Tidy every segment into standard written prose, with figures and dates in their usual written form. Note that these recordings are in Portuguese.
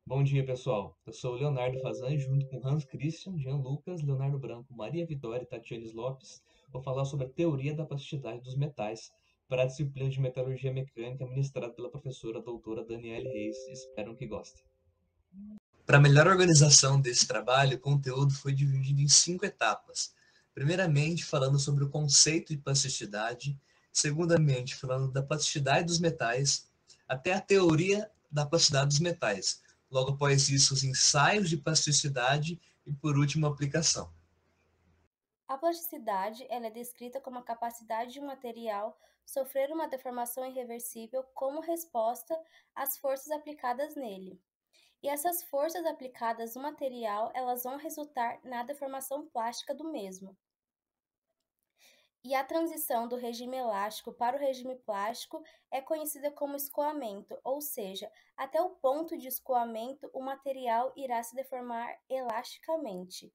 Bom dia, pessoal. Eu sou o Leonardo Fazan, junto com Hans Christian, Jean Lucas, Leonardo Branco, Maria Vitória e Tatiane Lopes, vou falar sobre a teoria da plasticidade dos metais para a disciplina de metalurgia mecânica ministrada pela professora doutora Daniele Reis. Espero que gostem. Para melhor organização desse trabalho, o conteúdo foi dividido em 5 etapas. Primeiramente, falando sobre o conceito de plasticidade. Segundamente, falando da plasticidade dos metais, até a teoria da plasticidade dos metais. Logo após isso, os ensaios de plasticidade e, por último, a aplicação. A plasticidade ela é descrita como a capacidade de um material sofrer uma deformação irreversível como resposta às forças aplicadas nele. E essas forças aplicadas no material, elas vão resultar na deformação plástica do mesmo. E a transição do regime elástico para o regime plástico é conhecida como escoamento, ou seja, até o ponto de escoamento, o material irá se deformar elasticamente.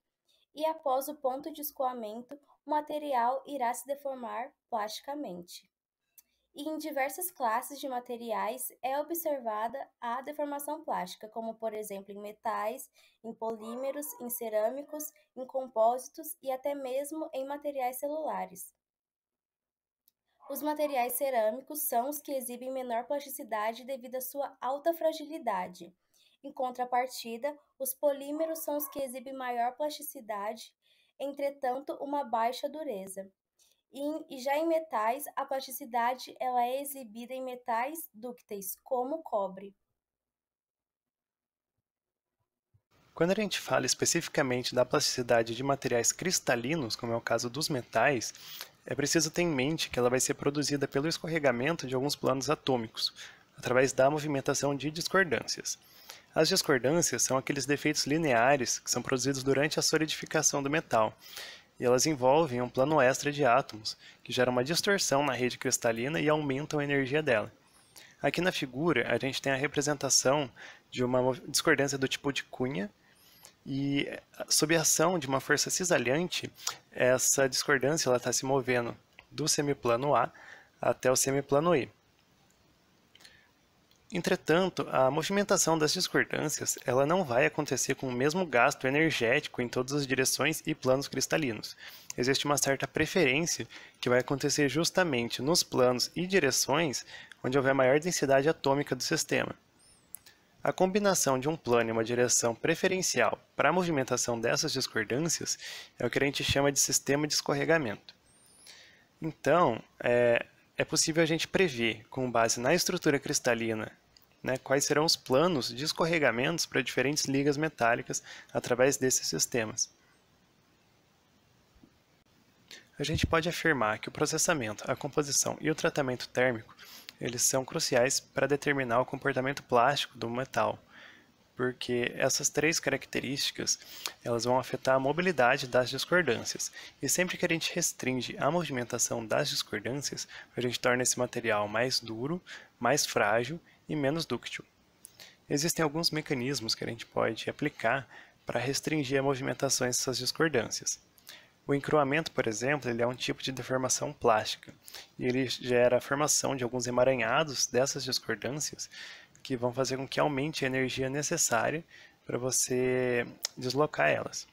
E após o ponto de escoamento, o material irá se deformar plasticamente. E em diversas classes de materiais é observada a deformação plástica, como por exemplo em metais, em polímeros, em cerâmicos, em compósitos e até mesmo em materiais celulares. Os materiais cerâmicos são os que exibem menor plasticidade devido à sua alta fragilidade. Em contrapartida, os polímeros são os que exibem maior plasticidade, entretanto, uma baixa dureza. E já em metais, a plasticidade ela é exibida em metais dúcteis, como o cobre. Quando a gente fala especificamente da plasticidade de materiais cristalinos, como é o caso dos metais, é preciso ter em mente que ela vai ser produzida pelo escorregamento de alguns planos atômicos, através da movimentação de discordâncias. As discordâncias são aqueles defeitos lineares que são produzidos durante a solidificação do metal, e elas envolvem um plano extra de átomos, que gera uma distorção na rede cristalina e aumentam a energia dela. Aqui na figura, a gente tem a representação de uma discordância do tipo de cunha, e sob a ação de uma força cisalhante, essa discordância está se movendo do semiplano A até o semiplano E. Entretanto, a movimentação das discordâncias ela não vai acontecer com o mesmo gasto energético em todas as direções e planos cristalinos. Existe uma certa preferência que vai acontecer justamente nos planos e direções onde houver maior densidade atômica do sistema. A combinação de um plano e uma direção preferencial para a movimentação dessas discordâncias é o que a gente chama de sistema de escorregamento. Então, é possível a gente prever, com base na estrutura cristalina, né, quais serão os planos de escorregamentos para diferentes ligas metálicas através desses sistemas. A gente pode afirmar que o processamento, a composição e o tratamento térmico eles são cruciais para determinar o comportamento plástico do metal, porque essas três características elas vão afetar a mobilidade das discordâncias. E sempre que a gente restringe a movimentação das discordâncias, a gente torna esse material mais duro, mais frágil e menos dúctil. Existem alguns mecanismos que a gente pode aplicar para restringir a movimentação dessas discordâncias. O encruamento, por exemplo, ele é um tipo de deformação plástica e ele gera a formação de alguns emaranhados dessas discordâncias que vão fazer com que aumente a energia necessária para você deslocar elas.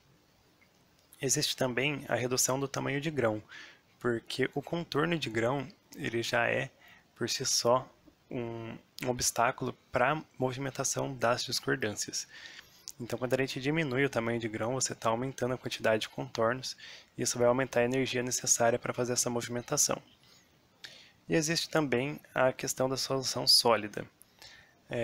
Existe também a redução do tamanho de grão, porque o contorno de grão ele já é por si só um obstáculo para a movimentação das discordâncias. Então, quando a gente diminui o tamanho de grão, você está aumentando a quantidade de contornos e isso vai aumentar a energia necessária para fazer essa movimentação. E existe também a questão da solução sólida.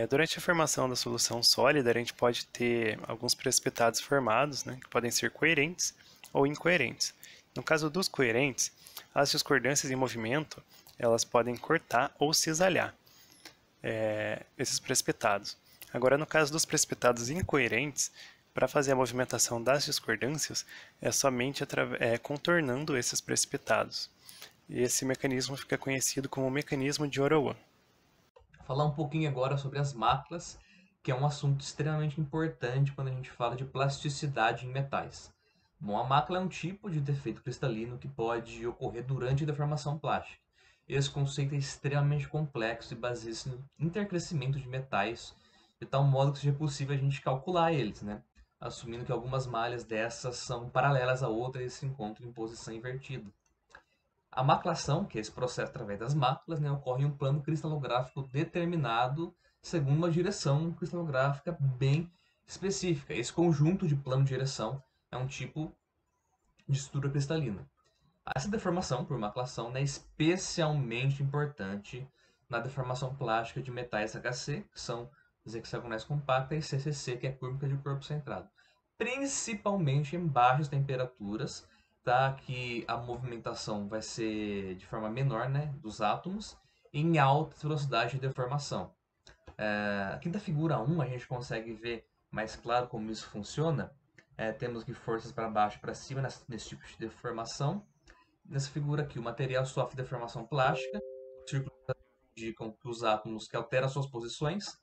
Durante a formação da solução sólida, a gente pode ter alguns precipitados formados, né, que podem ser coerentes ou incoerentes. No caso dos coerentes, as discordâncias em movimento elas podem cortar ou cisalhar esses precipitados. Agora, no caso dos precipitados incoerentes, para fazer a movimentação das discordâncias, é somente contornando esses precipitados. E esse mecanismo fica conhecido como o mecanismo de Orowan. Falar um pouquinho agora sobre as máculas, que é um assunto extremamente importante quando a gente fala de plasticidade em metais. Bom, a mácula é um tipo de defeito cristalino que pode ocorrer durante a deformação plástica. Esse conceito é extremamente complexo e baseia-se no intercrescimento de metais de tal modo que seja possível a gente calcular eles, né? Assumindo que algumas malhas dessas são paralelas a outras e se encontram em posição invertida. A maclação, que é esse processo através das máculas, né, ocorre em um plano cristalográfico determinado segundo uma direção cristalográfica bem específica. Esse conjunto de plano de direção é um tipo de estrutura cristalina. Essa deformação por maclação é especialmente importante na deformação plástica de metais HC, que são os hexagonais compactos, e CCC, que é cúbica de corpo centrado. Principalmente em baixas temperaturas, tá? Que a movimentação vai ser de forma menor, né, dos átomos, e em alta velocidade de deformação. Aqui da figura 1 a gente consegue ver mais claro como isso funciona. Temos aqui forças para baixo e para cima nesse tipo de deformação. Nessa figura aqui, o material sofre deformação plástica, os círculos indicam que os átomos que alteram suas posições,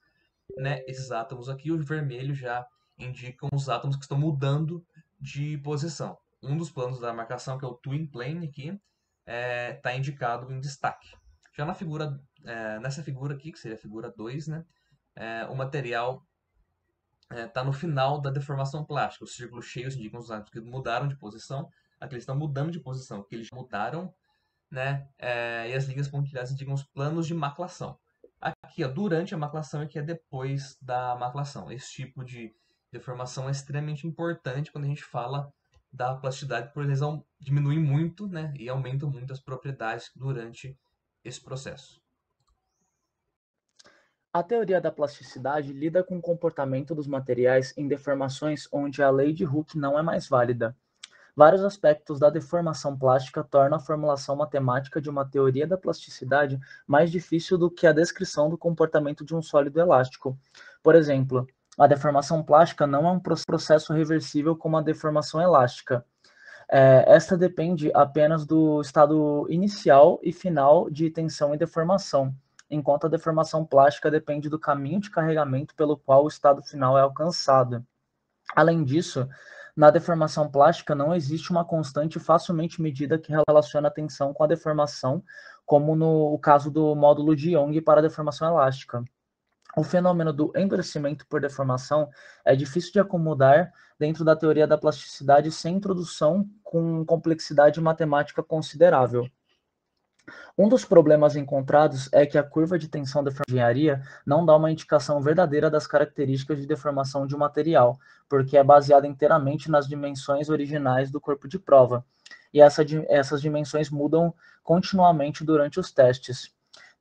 né? Esses átomos aqui, o vermelho já indicam os átomos que estão mudando de posição. Um dos planos da marcação, que é o twin plane aqui, está indicado em destaque. Já nessa figura aqui, que seria a figura 2, né? O material está no final da deformação plástica. Os círculos cheios indicam os átomos que mudaram de posição. Aqui eles estão mudando de posição, que eles mudaram, né? E as linhas pontilhadas indicam os planos de maclação. Aqui, ó, durante a maclação e aqui é depois da maclação. Esse tipo de deformação é extremamente importante quando a gente fala da plasticidade, porque eles diminuem muito, né? E aumentam muito as propriedades durante esse processo. A teoria da plasticidade lida com o comportamento dos materiais em deformações onde a lei de Hooke não é mais válida. Vários aspectos da deformação plástica tornam a formulação matemática de uma teoria da plasticidade mais difícil do que a descrição do comportamento de um sólido elástico. Por exemplo, a deformação plástica não é um processo reversível como a deformação elástica. Esta depende apenas do estado inicial e final de tensão e deformação, enquanto a deformação plástica depende do caminho de carregamento pelo qual o estado final é alcançado. Além disso, na deformação plástica não existe uma constante facilmente medida que relaciona a tensão com a deformação, como no caso do módulo de Young para a deformação elástica. O fenômeno do endurecimento por deformação é difícil de acomodar dentro da teoria da plasticidade sem introdução com complexidade matemática considerável. Um dos problemas encontrados é que a curva de tensão da engenharia não dá uma indicação verdadeira das características de deformação de um material, porque é baseada inteiramente nas dimensões originais do corpo de prova, e essas dimensões mudam continuamente durante os testes.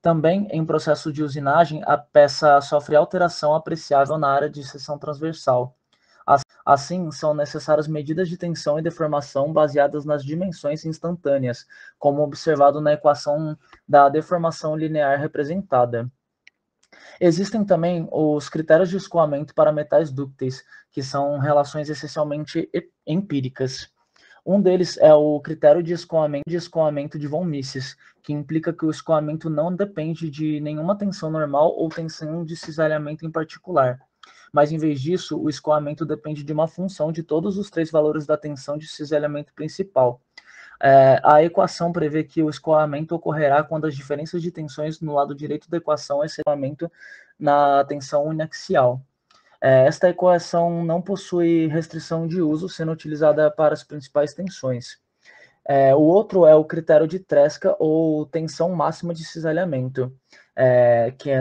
Também, em processo de usinagem, a peça sofre alteração apreciável na área de seção transversal. Assim, são necessárias medidas de tensão e deformação baseadas nas dimensões instantâneas, como observado na equação da deformação linear representada. Existem também os critérios de escoamento para metais dúcteis, que são relações essencialmente empíricas. Um deles é o critério de escoamento de von Mises, que implica que o escoamento não depende de nenhuma tensão normal ou tensão de cisalhamento em particular. Mas, em vez disso, o escoamento depende de uma função de todos os três valores da tensão de cisalhamento principal. A equação prevê que o escoamento ocorrerá quando as diferenças de tensões no lado direito da equação é escoamento na tensão uniaxial. Esta equação não possui restrição de uso, sendo utilizada para as principais tensões. O outro é o critério de Tresca, ou tensão máxima de cisalhamento,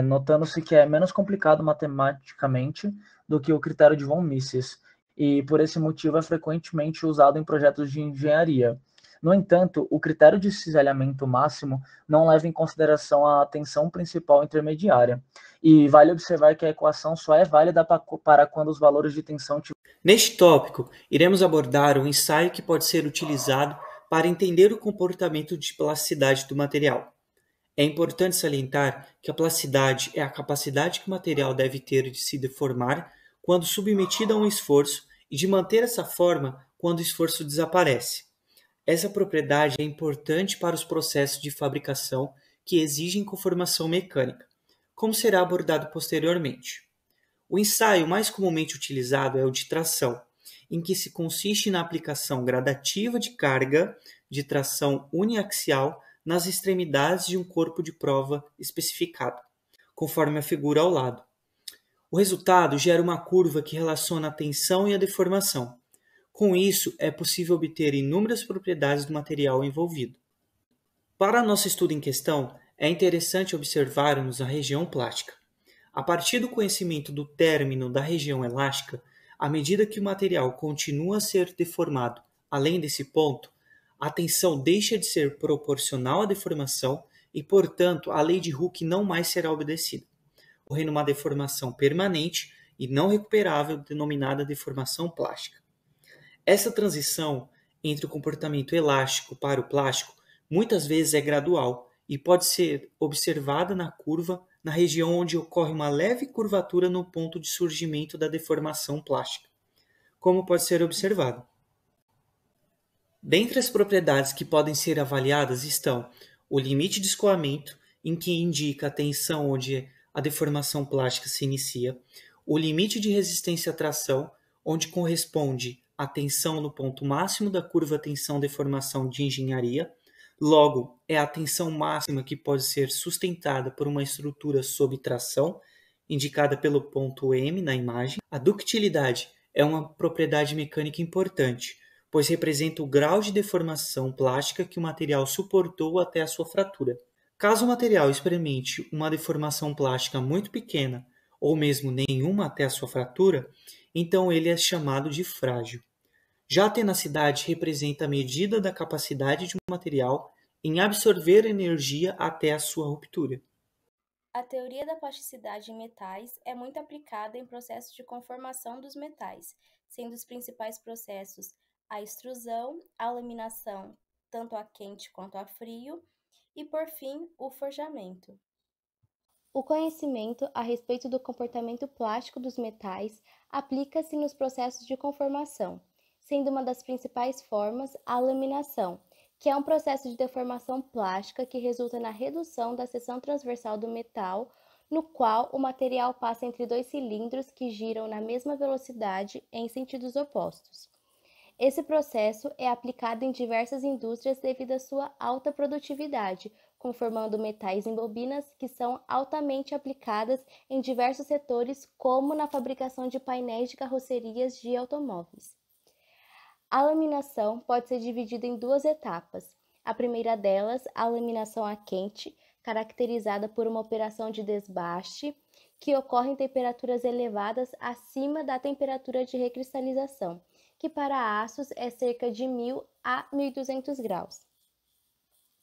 notando-se que é menos complicado matematicamente do que o critério de von Mises, e por esse motivo é frequentemente usado em projetos de engenharia. No entanto, o critério de cisalhamento máximo não leva em consideração a tensão principal intermediária, e vale observar que a equação só é válida para quando os valores de tensão... Neste tópico, iremos abordar um ensaio que pode ser utilizado para entender o comportamento de plasticidade do material. É importante salientar que a plasticidade é a capacidade que o material deve ter de se deformar quando submetido a um esforço e de manter essa forma quando o esforço desaparece. Essa propriedade é importante para os processos de fabricação que exigem conformação mecânica, como será abordado posteriormente. O ensaio mais comumente utilizado é o de tração, em que se consiste na aplicação gradativa de carga de tração uniaxial nas extremidades de um corpo de prova especificado, conforme a figura ao lado. O resultado gera uma curva que relaciona a tensão e a deformação. Com isso, é possível obter inúmeras propriedades do material envolvido. Para nosso estudo em questão, é interessante observarmos a região plástica. A partir do conhecimento do término da região elástica, à medida que o material continua a ser deformado além desse ponto, a tensão deixa de ser proporcional à deformação e, portanto, a lei de Hooke não mais será obedecida, ocorrendo uma deformação permanente e não recuperável denominada deformação plástica. Essa transição entre o comportamento elástico para o plástico muitas vezes é gradual e pode ser observada na curva na região onde ocorre uma leve curvatura no ponto de surgimento da deformação plástica, como pode ser observado. Dentre as propriedades que podem ser avaliadas estão o limite de escoamento, em que indica a tensão onde a deformação plástica se inicia, o limite de resistência à tração, onde corresponde a tensão no ponto máximo da curva tensão-deformação de engenharia, logo, é a tensão máxima que pode ser sustentada por uma estrutura sob tração, indicada pelo ponto M na imagem. A ductilidade é uma propriedade mecânica importante, pois representa o grau de deformação plástica que o material suportou até a sua fratura. Caso o material experimente uma deformação plástica muito pequena, ou mesmo nenhuma até a sua fratura, então ele é chamado de frágil. Já a tenacidade representa a medida da capacidade de um material em absorver energia até a sua ruptura. A teoria da plasticidade em metais é muito aplicada em processos de conformação dos metais, sendo os principais processos a extrusão, a laminação, tanto a quente quanto a frio, e, por fim, o forjamento. O conhecimento a respeito do comportamento plástico dos metais aplica-se nos processos de conformação, sendo uma das principais formas a laminação, que é um processo de deformação plástica que resulta na redução da seção transversal do metal, no qual o material passa entre dois cilindros que giram na mesma velocidade em sentidos opostos. Esse processo é aplicado em diversas indústrias devido à sua alta produtividade, conformando metais em bobinas que são altamente aplicadas em diversos setores, como na fabricação de painéis de carrocerias de automóveis. A laminação pode ser dividida em duas etapas. A primeira delas, a laminação a quente, caracterizada por uma operação de desbaste, que ocorre em temperaturas elevadas acima da temperatura de recristalização, que para aços é cerca de 1000 a 1200 graus,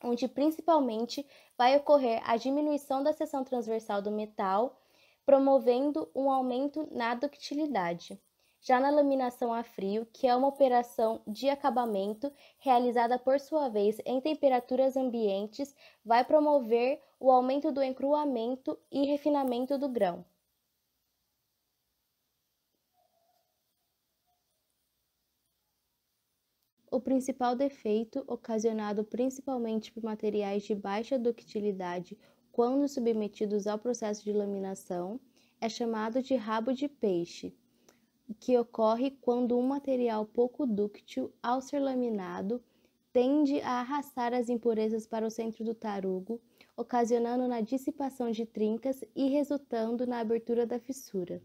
onde principalmente vai ocorrer a diminuição da seção transversal do metal, promovendo um aumento na ductilidade. Já na laminação a frio, que é uma operação de acabamento realizada por sua vez em temperaturas ambientes, vai promover o aumento do encruamento e refinamento do grão. O principal defeito, ocasionado principalmente por materiais de baixa ductilidade quando submetidos ao processo de laminação, é chamado de rabo de peixe, que ocorre quando um material pouco dúctil, ao ser laminado, tende a arrastar as impurezas para o centro do tarugo, ocasionando na dissipação de trincas e resultando na abertura da fissura.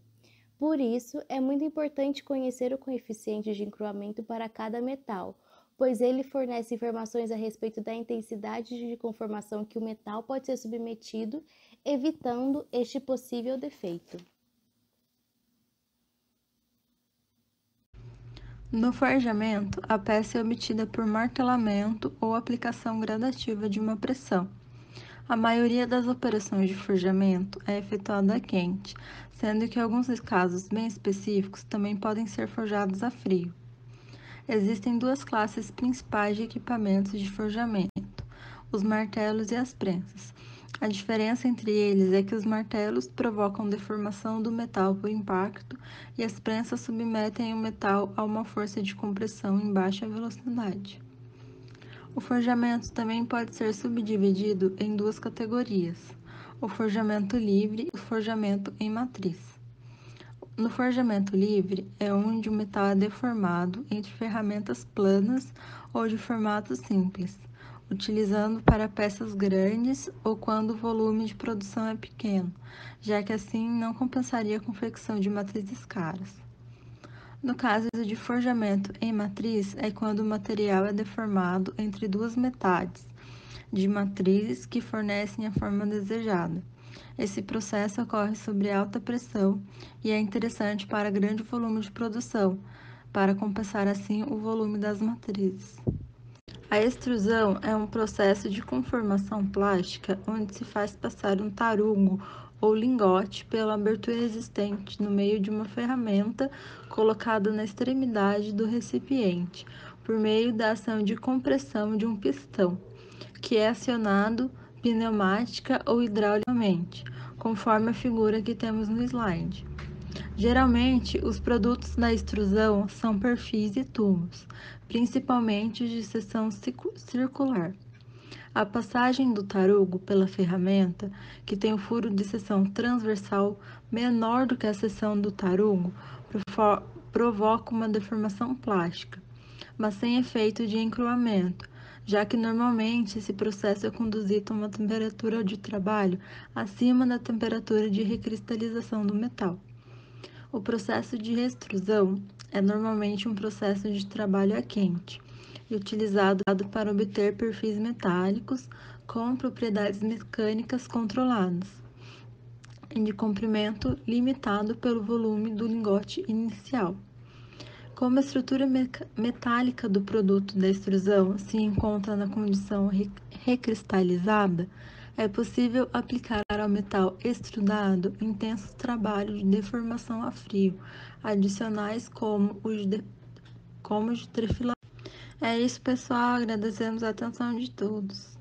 Por isso, é muito importante conhecer o coeficiente de encruamento para cada metal, pois ele fornece informações a respeito da intensidade de conformação que o metal pode ser submetido, evitando este possível defeito. No forjamento, a peça é obtida por martelamento ou aplicação gradativa de uma pressão. A maioria das operações de forjamento é efetuada a quente, sendo que alguns casos bem específicos também podem ser forjados a frio. Existem duas classes principais de equipamentos de forjamento, os martelos e as prensas. A diferença entre eles é que os martelos provocam deformação do metal por impacto e as prensas submetem o metal a uma força de compressão em baixa velocidade. O forjamento também pode ser subdividido em duas categorias, o forjamento livre e o forjamento em matriz. No forjamento livre é onde o metal é deformado entre ferramentas planas ou de formato simples. utilizando para peças grandes ou quando o volume de produção é pequeno, já que assim não compensaria a confecção de matrizes caras. No caso de forjamento em matriz, é quando o material é deformado entre duas metades de matrizes que fornecem a forma desejada. Esse processo ocorre sob alta pressão e é interessante para grande volume de produção, para compensar assim o volume das matrizes. A extrusão é um processo de conformação plástica onde se faz passar um tarugo ou lingote pela abertura existente no meio de uma ferramenta colocada na extremidade do recipiente, por meio da ação de compressão de um pistão, que é acionado pneumática ou hidraulicamente, conforme a figura que temos no slide. Geralmente, os produtos da extrusão são perfis e tubos, principalmente os de seção circular. A passagem do tarugo pela ferramenta, que tem um furo de seção transversal menor do que a seção do tarugo, provoca uma deformação plástica, mas sem efeito de encruamento, já que normalmente esse processo é conduzido a uma temperatura de trabalho acima da temperatura de recristalização do metal. O processo de extrusão é normalmente um processo de trabalho a quente e utilizado para obter perfis metálicos com propriedades mecânicas controladas e de comprimento limitado pelo volume do lingote inicial. Como a estrutura metálica do produto da extrusão se encontra na condição recristalizada, é possível aplicar ao metal extrudado intensos trabalhos de deformação a frio, adicionais como os de trefilamento. É isso, pessoal. Agradecemos a atenção de todos.